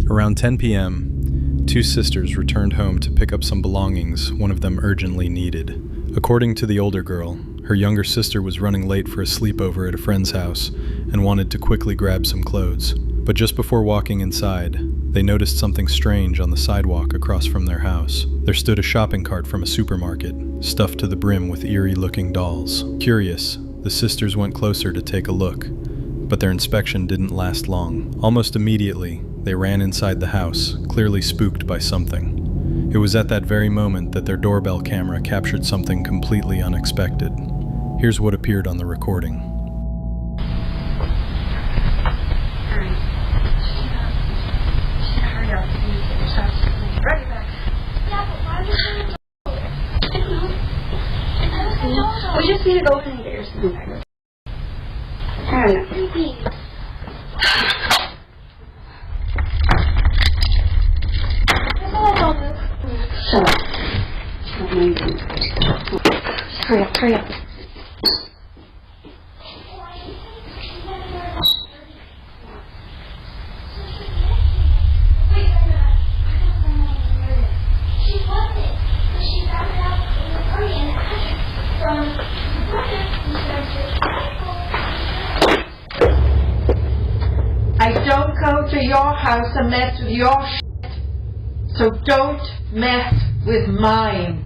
Around 10 p.m., two sisters returned home to pick up some belongings one of them urgently needed. According to the older girl, her younger sister was running late for a sleepover at a friend's house and wanted to quickly grab some clothes. But just before walking inside, they noticed something strange on the sidewalk across from their house. There stood a shopping cart from a supermarket, stuffed to the brim with eerie-looking dolls. Curious, the sisters went closer to take a look, but their inspection didn't last long. Almost immediately, they ran inside the house, clearly spooked by something. It was at that very moment that their doorbell camera captured something completely unexpected. Here's what appeared on the recording. We just need to go in and get your handbag. I don't know. Shut up. Hurry up. I don't go to your house and mess with your shit, so don't mess with mine.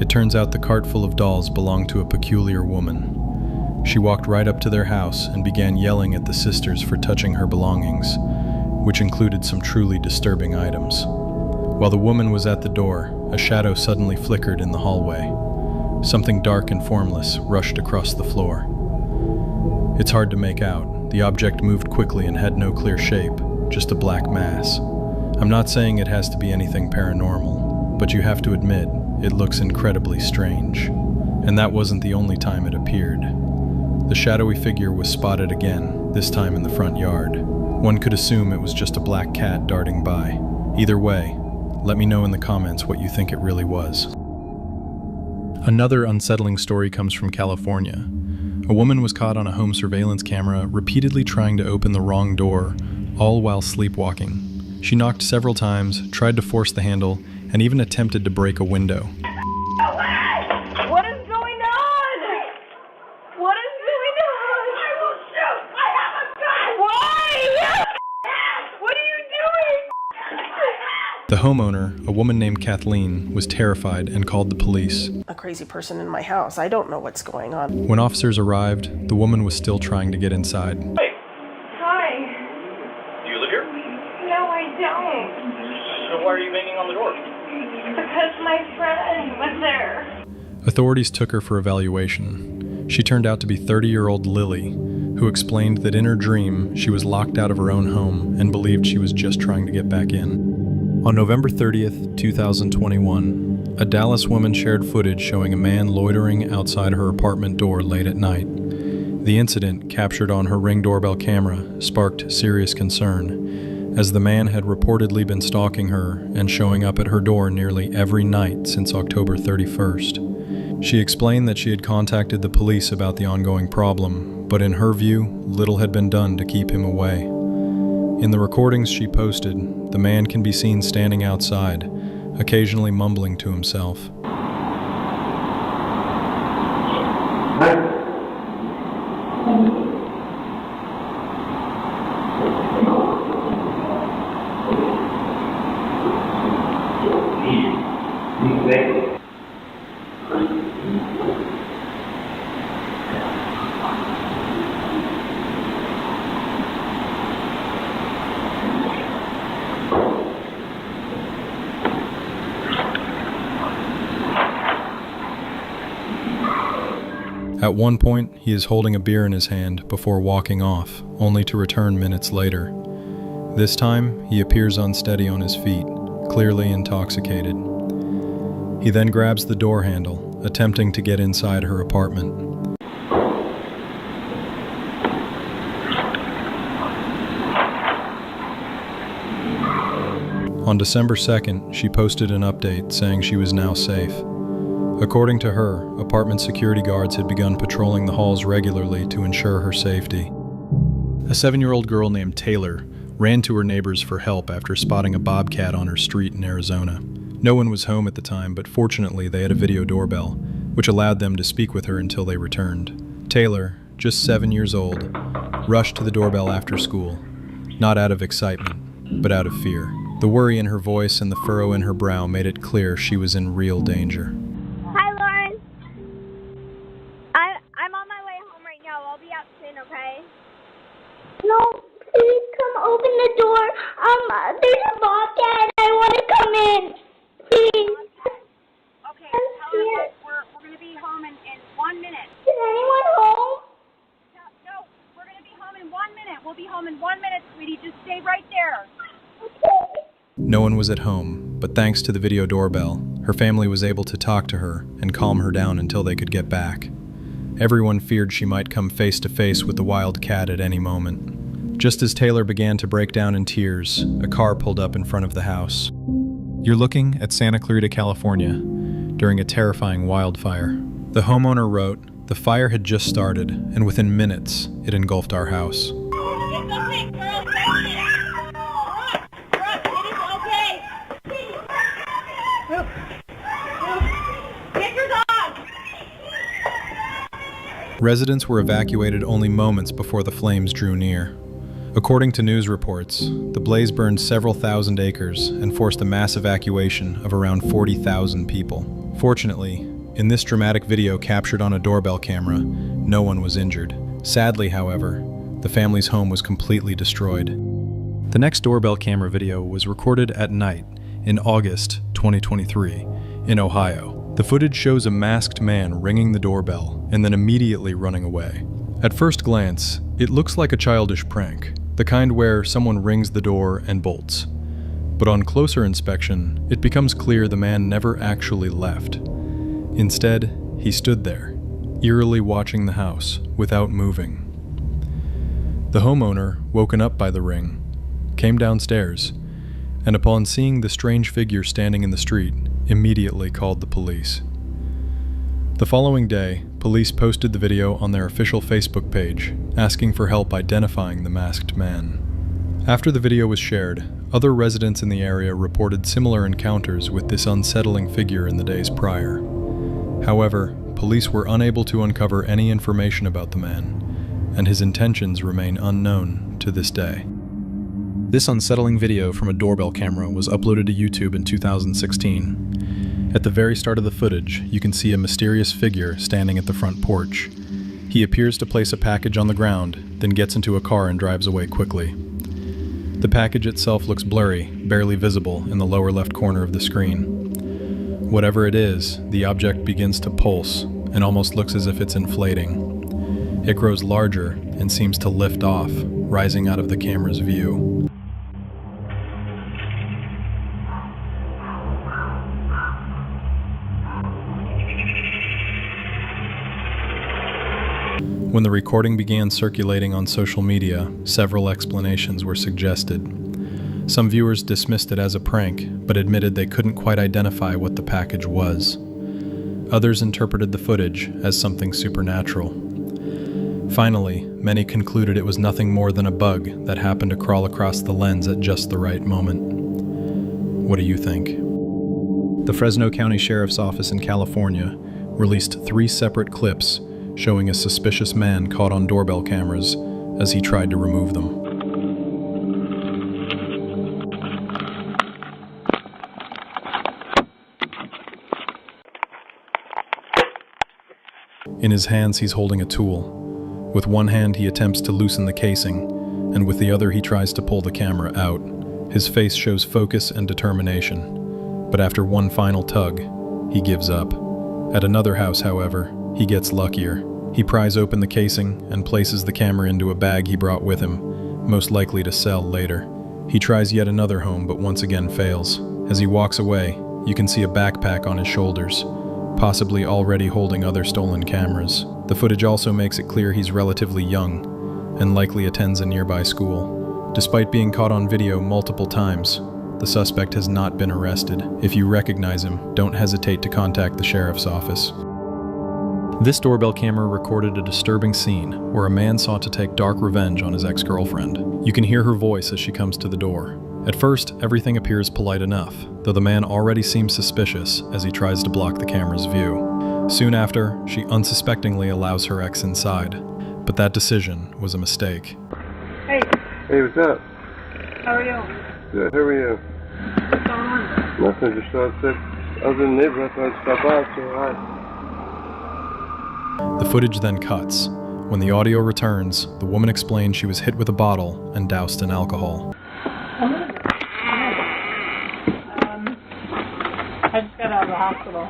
It turns out the cart full of dolls belonged to a peculiar woman. She walked right up to their house and began yelling at the sisters for touching her belongings, which included some truly disturbing items. While the woman was at the door, a shadow suddenly flickered in the hallway. Something dark and formless rushed across the floor. It's hard to make out. The object moved quickly and had no clear shape, just a black mass. I'm not saying it has to be anything paranormal, but you have to admit, it looks incredibly strange. And that wasn't the only time it appeared. The shadowy figure was spotted again, this time in the front yard. One could assume it was just a black cat darting by. Either way, let me know in the comments what you think it really was. Another unsettling story comes from California. A woman was caught on a home surveillance camera repeatedly trying to open the wrong door, all while sleepwalking. She knocked several times, tried to force the handle, and even attempted to break a window. What is going on? What is going on? I will shoot! I have a gun! Why? What are you doing? The homeowner, a woman named Kathleen, was terrified and called the police. A crazy person in my house. I don't know what's going on. When officers arrived, the woman was still trying to get inside. Hey, Hi. do you live here? No, I don't. So why are you banging on the door? Because my friend was there. Authorities took her for evaluation. She turned out to be 30-year-old Lily, who explained that in her dream, she was locked out of her own home and believed she was just trying to get back in. On November 30th, 2021, a Dallas woman shared footage showing a man loitering outside her apartment door late at night. The incident, captured on her Ring doorbell camera, sparked serious concern, as the man had reportedly been stalking her and showing up at her door nearly every night since October 31st. She explained that she had contacted the police about the ongoing problem, but in her view, little had been done to keep him away. In the recordings she posted, the man can be seen standing outside, occasionally mumbling to himself. At one point, he is holding a beer in his hand before walking off, only to return minutes later. This time, he appears unsteady on his feet, clearly intoxicated. He then grabs the door handle, attempting to get inside her apartment. On December 2nd, she posted an update saying she was now safe. According to her, apartment security guards had begun patrolling the halls regularly to ensure her safety. A 7-year-old girl named Taylor ran to her neighbors for help after spotting a bobcat on her street in Arizona. No one was home at the time, but fortunately they had a video doorbell, which allowed them to speak with her until they returned. Taylor, just 7 years old, rushed to the doorbell after school, not out of excitement, but out of fear. The worry in her voice and the furrow in her brow made it clear she was in real danger. Hi, Lauren. I'm on my way home right now. I'll be out soon, okay? No, please come open the door. There's a bobcat. I want to come in. Please. Okay, tell her we're going to be home in 1 minute. Is anyone home? No, we're going to be home in 1 minute. We'll be home in 1 minute, sweetie. Just stay right there. Okay. No one was at home, but thanks to the video doorbell, her family was able to talk to her and calm her down until they could get back. Everyone feared she might come face to face with the wild cat at any moment. Just as Taylor began to break down in tears, a car pulled up in front of the house. You're looking at Santa Clarita, California, during a terrifying wildfire. The homeowner wrote, "The fire had just started, and within minutes, it engulfed our house." Residents were evacuated only moments before the flames drew near. According to news reports, the blaze burned several thousand acres and forced a mass evacuation of around 40,000 people. Fortunately, in this dramatic video captured on a doorbell camera, no one was injured. Sadly, however, the family's home was completely destroyed. The next doorbell camera video was recorded at night in August 2023 in Ohio. The footage shows a masked man ringing the doorbell and then immediately running away. At first glance, it looks like a childish prank, the kind where someone rings the door and bolts. But on closer inspection, it becomes clear the man never actually left. Instead, he stood there, eerily watching the house without moving. The homeowner, woken up by the ring, came downstairs, and upon seeing the strange figure standing in the street, immediately called the police. The following day, police posted the video on their official Facebook page, asking for help identifying the masked man. After the video was shared, other residents in the area reported similar encounters with this unsettling figure in the days prior. However, police were unable to uncover any information about the man, and his intentions remain unknown to this day. This unsettling video from a doorbell camera was uploaded to YouTube in 2016. At the very start of the footage, you can see a mysterious figure standing at the front porch. He appears to place a package on the ground, then gets into a car and drives away quickly. The package itself looks blurry, barely visible in the lower left corner of the screen. Whatever it is, the object begins to pulse and almost looks as if it's inflating. It grows larger and seems to lift off, rising out of the camera's view. When the recording began circulating on social media, several explanations were suggested. Some viewers dismissed it as a prank, but admitted they couldn't quite identify what the package was. Others interpreted the footage as something supernatural. Finally, many concluded it was nothing more than a bug that happened to crawl across the lens at just the right moment. What do you think? The Fresno County Sheriff's Office in California released 3 separate clips showing a suspicious man caught on doorbell cameras as he tried to remove them. In his hands, he's holding a tool. With one hand, he attempts to loosen the casing, and with the other, he tries to pull the camera out. His face shows focus and determination, but after one final tug, he gives up. At another house, however, he gets luckier. He pries open the casing and places the camera into a bag he brought with him, most likely to sell later. He tries yet another home, but once again fails. As he walks away, you can see a backpack on his shoulders, possibly already holding other stolen cameras. The footage also makes it clear he's relatively young and likely attends a nearby school. Despite being caught on video multiple times, the suspect has not been arrested. If you recognize him, don't hesitate to contact the sheriff's office. This doorbell camera recorded a disturbing scene where a man sought to take dark revenge on his ex-girlfriend. You can hear her voice as she comes to the door. At first, everything appears polite enough, though the man already seems suspicious as he tries to block the camera's view. Soon after, she unsuspectingly allows her ex inside, but that decision was a mistake. Hey. Hey, what's up? How are you? Good. How are you? What's going on? Nothing. Just thought that I was in the neighborhood. I thought I'd stop out. So hi. The footage then cuts. When the audio returns, the woman explains she was hit with a bottle and doused in alcohol. I just got out of the hospital.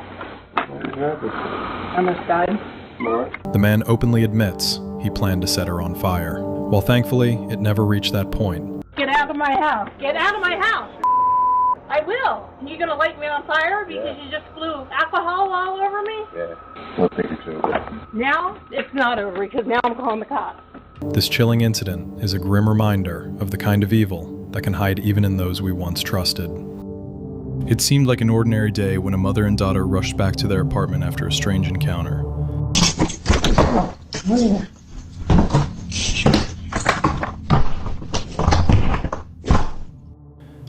What happened? I almost died. What? The man openly admits he planned to set her on fire. While thankfully, it never reached that point. Get out of my house. Get out of my house. I will. You gonna light me on fire because you just blew alcohol all over me? Yeah. Don't think it's over. Now it's not over because now I'm calling the cops. This chilling incident is a grim reminder of the kind of evil that can hide even in those we once trusted. It seemed like an ordinary day when a mother and daughter rushed back to their apartment after a strange encounter.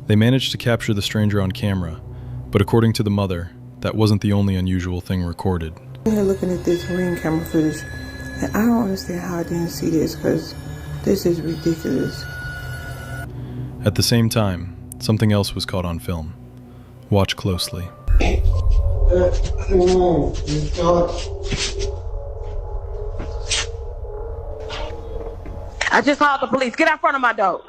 They managed to capture the stranger on camera, but according to the mother, that wasn't the only unusual thing recorded. I'm here looking at this ring camera footage, and I don't understand how I didn't see this, because this is ridiculous. At the same time, something else was caught on film. Watch closely. I just called the police. Get out front of my door.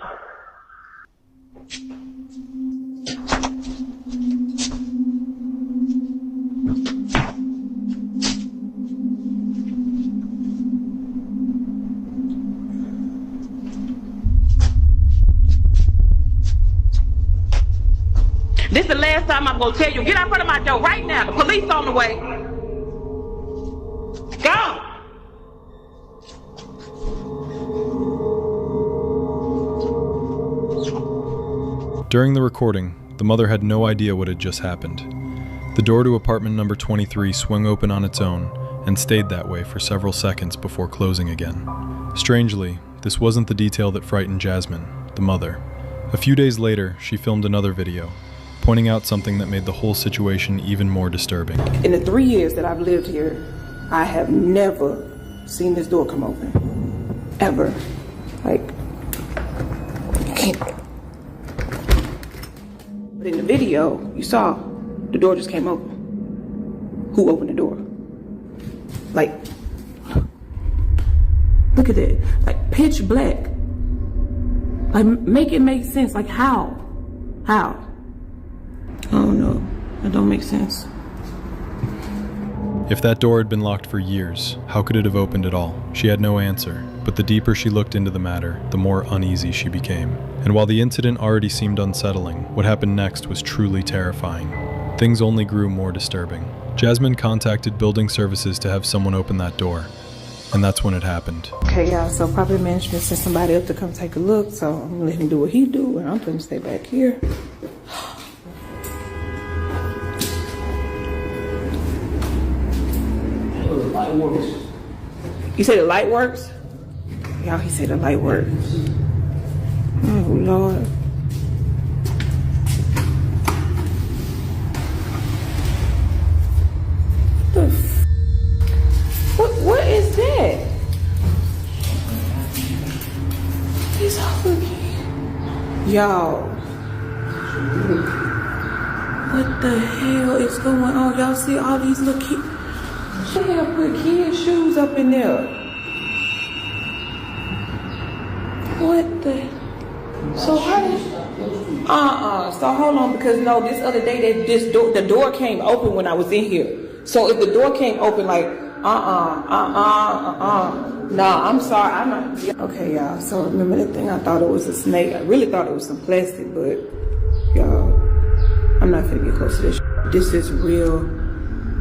This is the last time I'm going to tell you. Get out front of my door right now. The police on the way. Go. During the recording, the mother had no idea what had just happened. The door to apartment number 23 swung open on its own and stayed that way for several seconds before closing again. Strangely, this wasn't the detail that frightened Jasmine, the mother. A few days later, she filmed another video, pointing out something that made the whole situation even more disturbing. In the 3 years that I've lived here, I have never seen this door come open. Ever. Like, I can't. But in the video, you saw the door just came open. Who opened the door? Like, look at it. Like, pitch black. Like, make it make sense. Like, how? How? I don't know. That don't make sense. If that door had been locked for years, how could it have opened at all? She had no answer, but the deeper she looked into the matter, the more uneasy she became. And while the incident already seemed unsettling, what happened next was truly terrifying. Things only grew more disturbing. Jasmine contacted building services to have someone open that door, and that's when it happened. Okay, y'all, so property management sent somebody up to come take a look, so I'm gonna let him do what he do, and I'm gonna stay back here. You say the light works? Y'all, he said the light works. Oh, Lord. What is that? It's y'all. What the hell is going on? Y'all see all these little kids? They have put kids' shoes up in there. What the? So how did? So hold on, because no, this other day the door came open when I was in here. So if the door came open, like, No, I'm sorry. I'm not. Okay, y'all. So remember that thing? I thought it was a snake. I really thought it was some plastic, but y'all, I'm not finna get close to this. This is real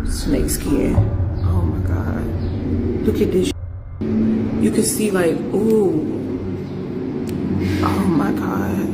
snake skin. Oh my God. Look at this. You can see like, ooh. Oh my God.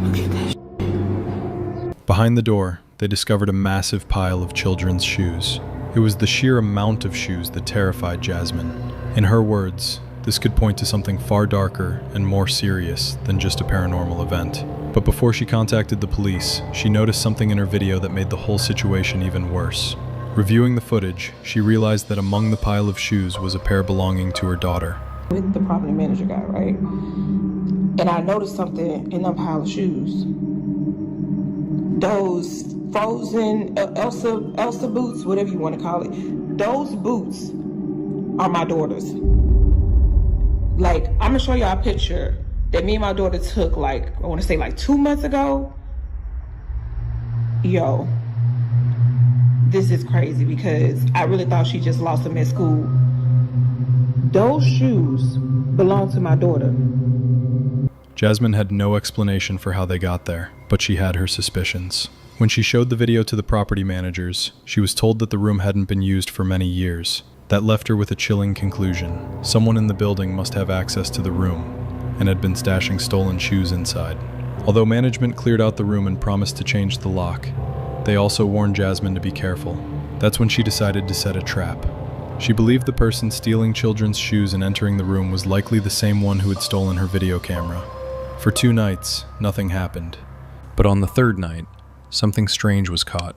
Look at that. Behind the door, they discovered a massive pile of children's shoes. It was the sheer amount of shoes that terrified Jasmine. In her words, this could point to something far darker and more serious than just a paranormal event. But before she contacted the police, she noticed something in her video that made the whole situation even worse. Reviewing the footage, she realized that among the pile of shoes was a pair belonging to her daughter. With the property manager guy, right? And I noticed something in that pile of shoes. Those frozen Elsa boots, whatever you want to call it. Those boots are my daughter's. Like, I'm gonna show y'all a picture that me and my daughter took, like, I want to say like 2 months ago. Yo, this is crazy because I really thought she just lost them at school. Those shoes belong to my daughter. Jasmine had no explanation for how they got there, but she had her suspicions. When she showed the video to the property managers, she was told that the room hadn't been used for many years. That left her with a chilling conclusion. Someone in the building must have access to the room and had been stashing stolen shoes inside. Although management cleared out the room and promised to change the lock, they also warned Jasmine to be careful. That's when she decided to set a trap. She believed the person stealing children's shoes and entering the room was likely the same one who had stolen her video camera. For 2 nights, nothing happened. But on the 3rd night, something strange was caught.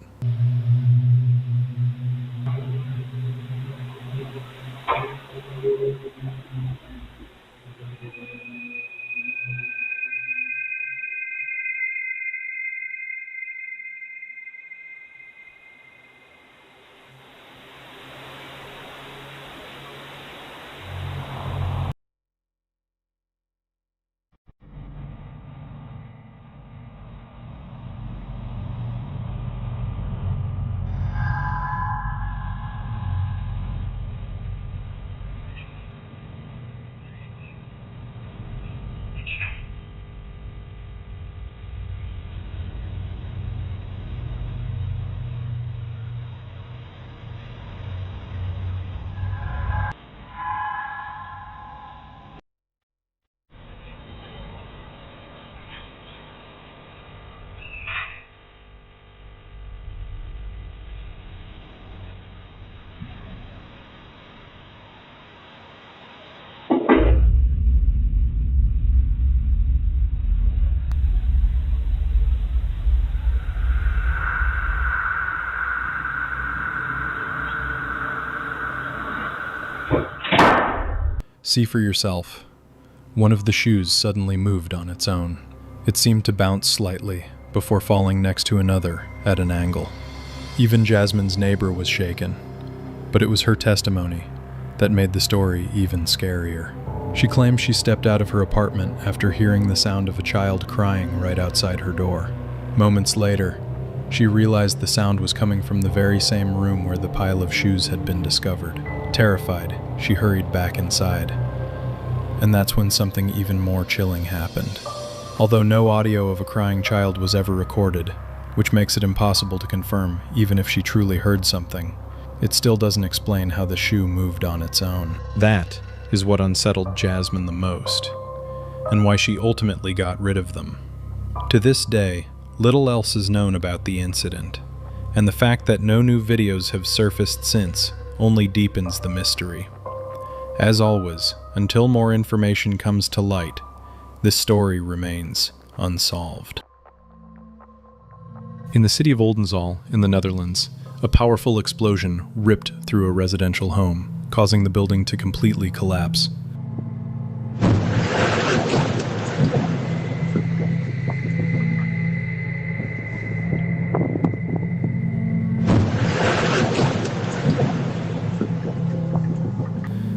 See for yourself. One of the shoes suddenly moved on its own. It seemed to bounce slightly before falling next to another at an angle. Even Jasmine's neighbor was shaken, but it was her testimony that made the story even scarier. She claimed she stepped out of her apartment after hearing the sound of a child crying right outside her door. Moments later, she realized the sound was coming from the very same room where the pile of shoes had been discovered. Terrified, she hurried back inside. And that's when something even more chilling happened. Although no audio of a crying child was ever recorded, which makes it impossible to confirm even if she truly heard something, it still doesn't explain how the shoe moved on its own. That is what unsettled Jasmine the most, and why she ultimately got rid of them. To this day, little else is known about the incident, and the fact that no new videos have surfaced since only deepens the mystery. As always, until more information comes to light, this story remains unsolved. In the city of Oldenzaal, in the Netherlands, a powerful explosion ripped through a residential home, causing the building to completely collapse.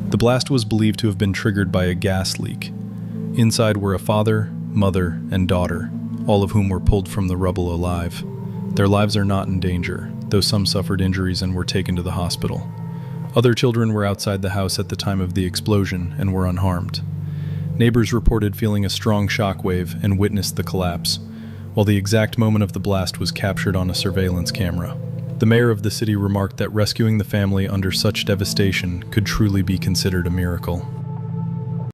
The blast was believed to have been triggered by a gas leak. Inside were a father, mother, and daughter, all of whom were pulled from the rubble alive. Their lives are not in danger, though some suffered injuries and were taken to the hospital. Other children were outside the house at the time of the explosion and were unharmed. Neighbors reported feeling a strong shock wave and witnessed the collapse, while the exact moment of the blast was captured on a surveillance camera. The mayor of the city remarked that rescuing the family under such devastation could truly be considered a miracle.